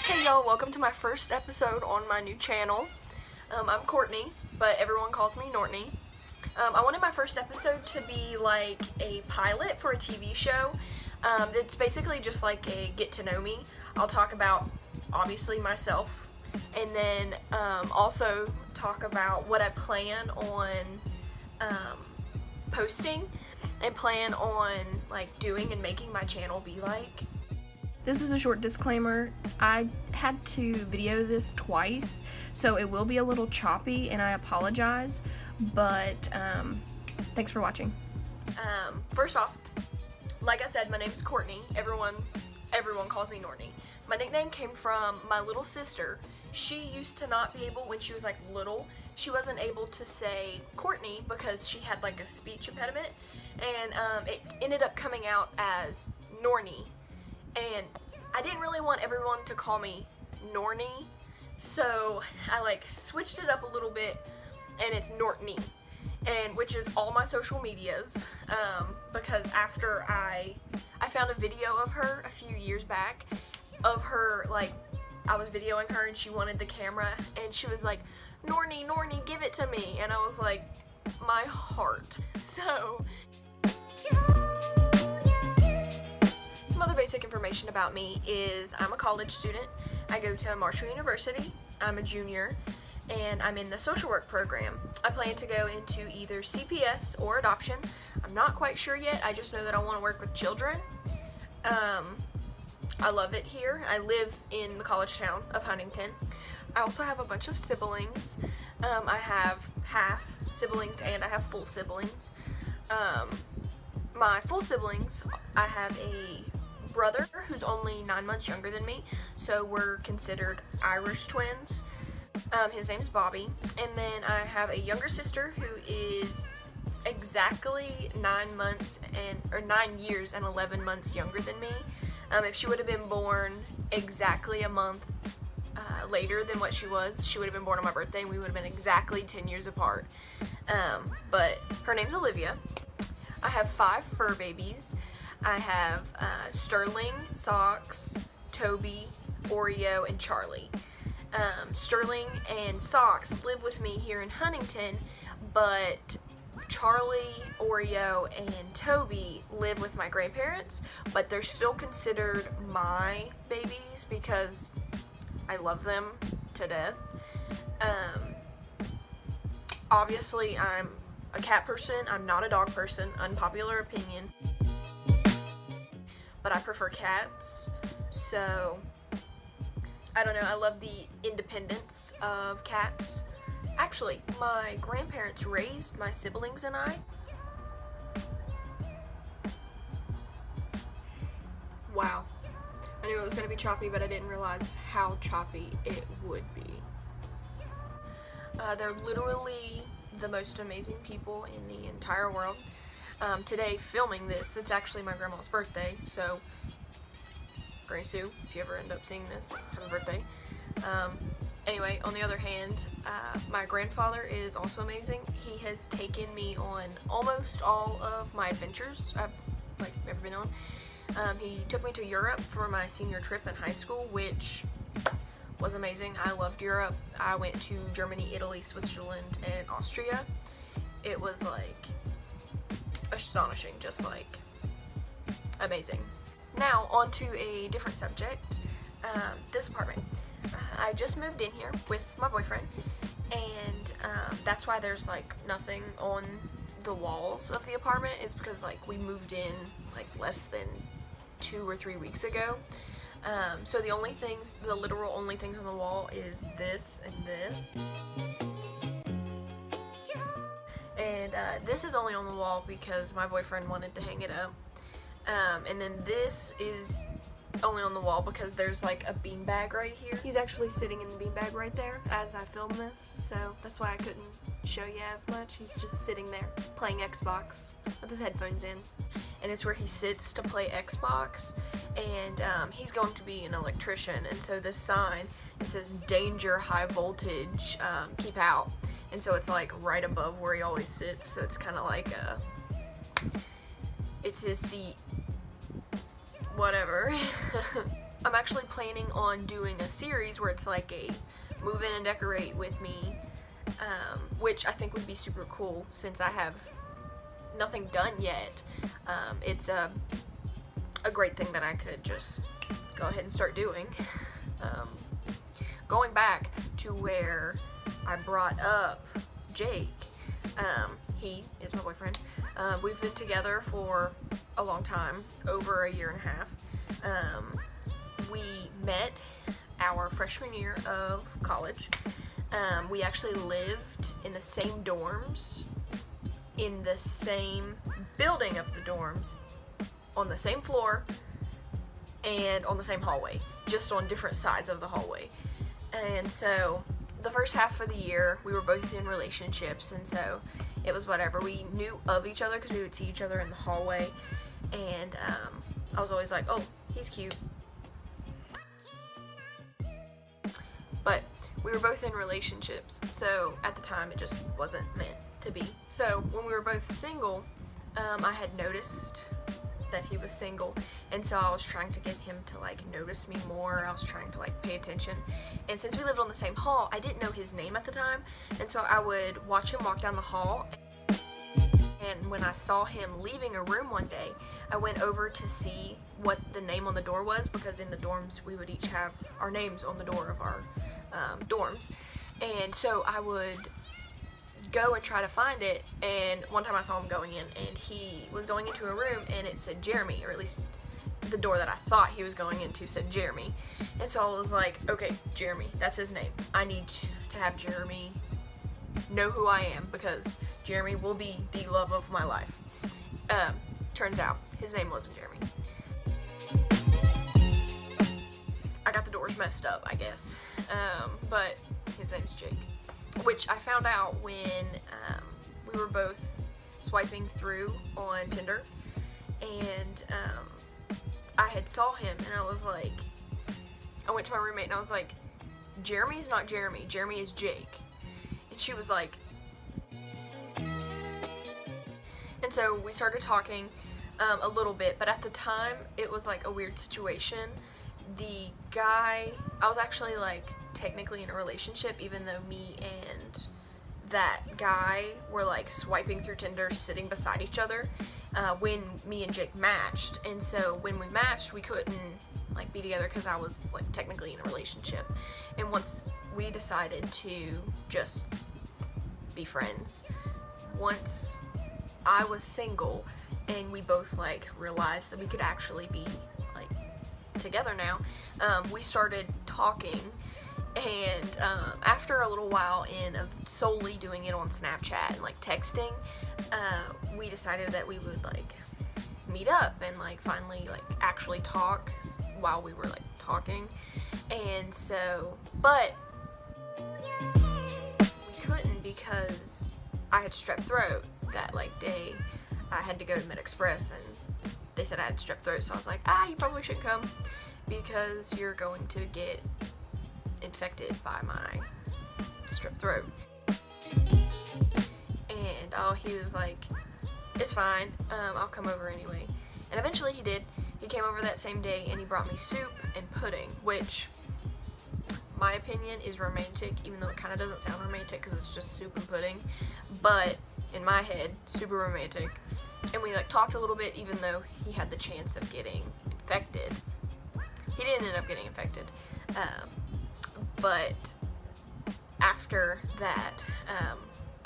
Hey y'all, welcome to my first episode on my new channel. I'm Courtney, but everyone calls me Nortney. I wanted my first episode to be like a pilot for a TV show. It's basically just like a get to know me. I'll talk about, obviously, myself, and then also talk about what I plan on posting and plan on like doing and making my channel be like. This is a short disclaimer. I had to video this twice, so it will be a little choppy and I apologize, but thanks for watching. First off, like I said, my name's Courtney. Everyone calls me Nortney. My nickname came from my little sister. She used to not be able, when she was like little, she wasn't able to say Courtney because she had like a speech impediment, and it ended up coming out as Norney. And I didn't really want everyone to call me Norney, so I like switched it up a little bit, and it's Nortney, and which is all my social medias, because after I found a video of her a few years back, of her, like, I was videoing her and she wanted the camera, and she was like, Norney, give it to me, and I was like, my heart. So other basic information about me is I'm a college student. I go to Marshall University. I'm a junior, and I'm in the social work program. I plan to go into either CPS or adoption. I'm not quite sure yet. I just know that I want to work with children. I love it here. I live in the college town of Huntington. I also have a bunch of siblings. I have half siblings and I have full siblings. My full siblings, I have a brother who's only 9 months younger than me, so we're considered Irish twins. His name's Bobby. And then I have a younger sister who is exactly 9 years and 11 months younger than me. If she would have been born exactly a month later than what she would have been born on my birthday, and we would have been exactly 10 years apart. But her name's Olivia. I have 5 fur babies. I have Sterling, Socks, Toby, Oreo, and Charlie. Sterling and Socks live with me here in Huntington, but Charlie, Oreo, and Toby live with my grandparents, but they're still considered my babies because I love them to death. Obviously, I'm a cat person. I'm not a dog person. Unpopular opinion. But I prefer cats, so I don't know, I love the independence of cats. Actually, my grandparents raised my siblings and I. Wow. I knew it was going to be choppy, but I didn't realize how choppy it would be. They're literally the most amazing people in the entire world. Today, filming this, it's actually my grandma's birthday, so Granny Sue, if you ever end up seeing this, happy birthday. Anyway, on the other hand, my grandfather is also amazing. He has taken me on almost all of my adventures I've ever been on. He took me to Europe for my senior trip in high school, which was amazing. I loved Europe. I went to Germany, Italy, Switzerland, and Austria. It was like astonishing, just like amazing. Now on to a different subject. This apartment. I just moved in here with my boyfriend, and that's why there's like nothing on the walls of the apartment, is because like we moved in like less than 2 or 3 weeks ago. So the literal only things on the wall is this and this. And this is only on the wall because my boyfriend wanted to hang it up. And then this is only on the wall because there's like a beanbag right here. He's actually sitting in the beanbag right there as I film this, so that's why I couldn't show you as much. He's just sitting there playing Xbox with his headphones in. And it's where he sits to play Xbox, and he's going to be an electrician, and so this sign, it says danger, high voltage, keep out. And so it's like right above where he always sits, so it's kind of like it's his seat, whatever. I'm actually planning on doing a series where it's like a move in and decorate with me, which I think would be super cool since I have nothing done yet. It's a great thing that I could just go ahead and start doing. Going back to where I brought up Jake, he is my boyfriend. We've been together for a long time, over a year and a half. We met our freshman year of college. We actually lived in the same dorms, in the same building of the dorms, on the same floor, and on the same hallway, just on different sides of the hallway. And so the first half of the year, we were both in relationships, and so it was whatever. We knew of each other because we would see each other in the hallway, and I was always like, oh, he's cute. But we were both in relationships, so at the time it just wasn't meant to be. So when we were both single, I had noticed that he was single, and so I was trying to get him to like notice me more. I was trying to like pay attention, and since we lived on the same hall, I didn't know his name at the time, and so I would watch him walk down the hall, and when I saw him leaving a room one day, I went over to see what the name on the door was, because in the dorms we would each have our names on the door of our dorms, and so I would go and try to find it. And one time I saw him going in, and he was going into a room and it said Jeremy, or at least the door that I thought he was going into said Jeremy. And so I was like, okay, Jeremy, that's his name. I need to have Jeremy know who I am, because Jeremy will be the love of my life. Turns out his name wasn't Jeremy. I got the doors messed up, I guess, but his name's Jake, which I found out when we were both swiping through on Tinder, and I had saw him, and I was like, I went to my roommate and I was like, Jeremy's not Jeremy, Jeremy is Jake. And she was like, and so we started talking a little bit, but at the time it was like a weird situation. The guy, I was actually like technically in a relationship, even though me and that guy were like swiping through Tinder, sitting beside each other when me and Jake matched. And so when we matched, we couldn't like be together because I was like technically in a relationship. And once we decided to just be friends, once I was single and we both like realized that we could actually be like together now, we started talking. And after a little while of solely doing it on Snapchat and like texting, we decided that we would like meet up and like finally like actually talk while we were like talking. And so, but we couldn't because I had strep throat that like day. I had to go to Med Express and they said I had strep throat, so I was like, you probably shouldn't come because you're going to get infected by my strep throat. And he was like, it's fine, I'll come over anyway. And eventually he did. He came over that same day and he brought me soup and pudding, which my opinion is romantic, even though it kind of doesn't sound romantic because it's just soup and pudding, but in my head, super romantic. And we like talked a little bit, even though he had the chance of getting infected. He didn't end up getting infected. But after that,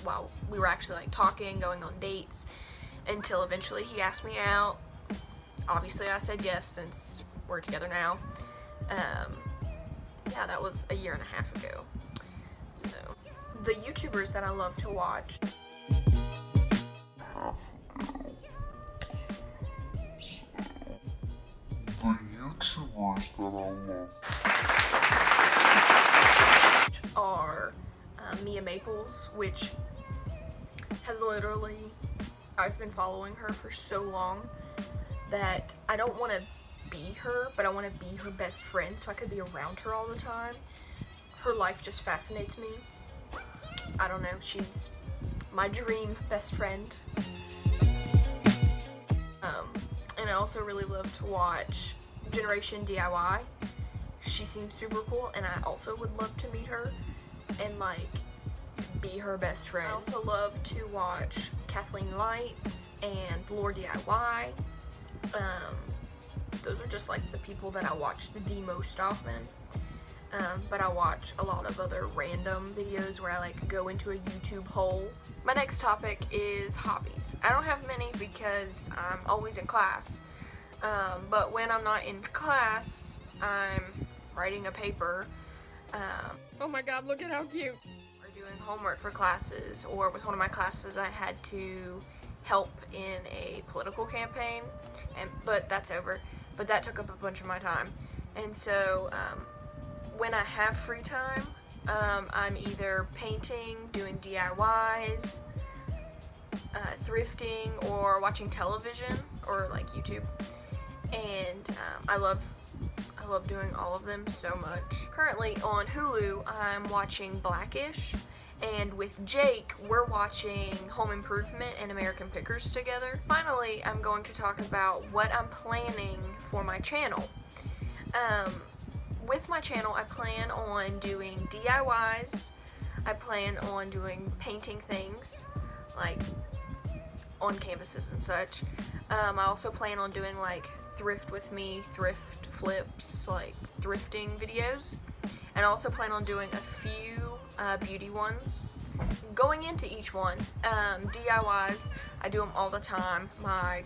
while we were actually like talking, going on dates, until eventually he asked me out. Obviously I said yes since we're together now. Yeah, that was a year and a half ago. So, the YouTubers that I love to watch. Are Mia Maples, which has literally, I've been following her for so long that I don't want to be her, but I want to be her best friend so I could be around her all the time. Her life just fascinates me. I don't know, she's my dream best friend. And I also really love to watch Generation DIY. she seems super cool, and I also would love to meet her and like be her best friend. I also love to watch Kathleen Lights and Lore DIY. Those are just like the people that I watch the most often. But I watch a lot of other random videos where I like go into a YouTube hole. My next topic is hobbies. I don't have many because I'm always in class. But when I'm not in class, I'm writing a paper. Oh my god, look at how cute. Or doing homework for classes, or with one of my classes I had to help in a political campaign, but that's over. But that took up a bunch of my time. And so when I have free time, I'm either painting, doing DIYs, thrifting, or watching television or like YouTube. And I love doing all of them so much. Currently on Hulu, I'm watching Blackish, and with Jake, we're watching Home Improvement and American Pickers together. Finally, I'm going to talk about what I'm planning for my channel. With my channel, I plan on doing DIYs. I plan on doing painting things, like on canvases and such. I also plan on doing like thrift with me, thrift flips, like thrifting videos. And I also plan on doing a few beauty ones. Going into each one, DIYs, I do them all the time. My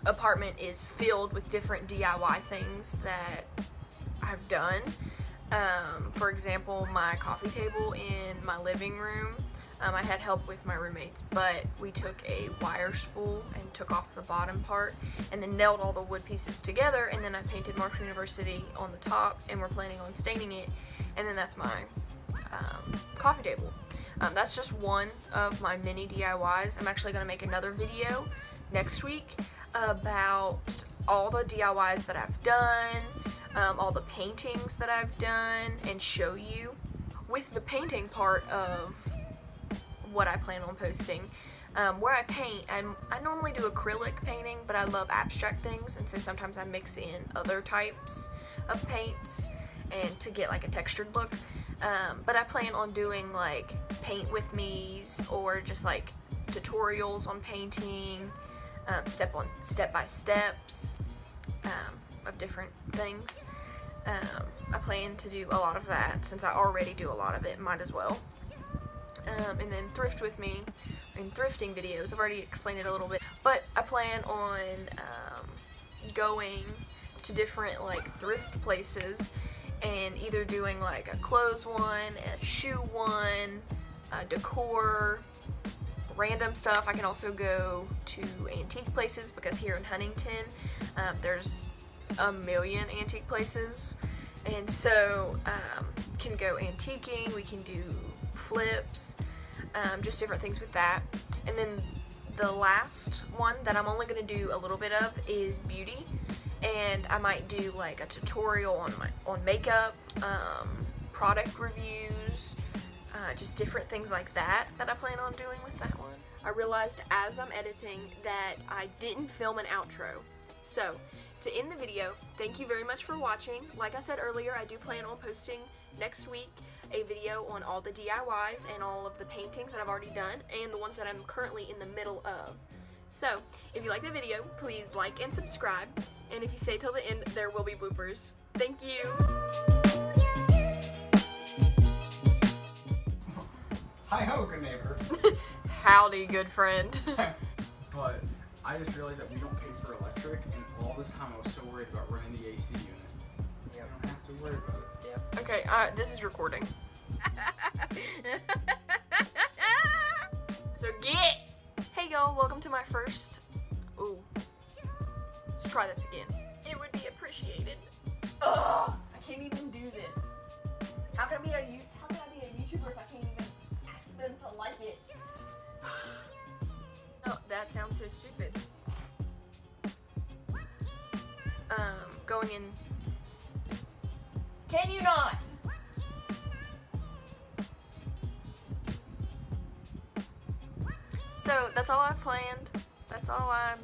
apartment is filled with different DIY things that I've done. For example, my coffee table in my living room, I had help with my roommates, but we took a wire spool and took off the bottom part and then nailed all the wood pieces together, and then I painted Marshall University on the top, and we're planning on staining it, and then that's my coffee table. That's just one of my mini DIYs. I'm actually going to make another video next week about all the DIYs that I've done, all the paintings that I've done, and show you. With the painting part of what I plan on posting, where I paint, I normally do acrylic painting, but I love abstract things, and so sometimes I mix in other types of paints and to get like a textured look. But I plan on doing like paint with me's, or just like tutorials on painting, step by steps of different things. I plan to do a lot of that since I already do a lot of it, might as well. And then thrift with me and thrifting videos, I've already explained it a little bit, but I plan on going to different like thrift places and either doing like a clothes one, a shoe one, decor, random stuff. I can also go to antique places because here in Huntington there's a million antique places, and so can go antiquing, we can do flips, just different things with that. And then the last one that I'm only going to do a little bit of is beauty, and I might do like a tutorial on makeup, product reviews, just different things like that I plan on doing with that one. I realized as I'm editing that I didn't film an outro, so to end the video, thank you very much for watching. Like I said earlier, I do plan on posting next week a video on all the DIYs and all of the paintings that I've already done and the ones that I'm currently in the middle of. So, if you like the video, please like and subscribe, and if you stay till the end, there will be bloopers. Thank you! Hi-ho, good neighbor. Howdy, good friend. But I just realized that we don't pay for electric, and all this time I was so worried about running the AC unit. Yeah, I don't have to worry about it. Yep. Okay, this is recording. So get! Hey y'all, welcome to my first... Ooh. Let's try this again. It would be appreciated. Ugh! I can't even do this. How can I be a YouTuber if I can't even ask them to like it? Oh, that sounds so stupid. Going in... Can you not? So, that's all I've planned. That's all I...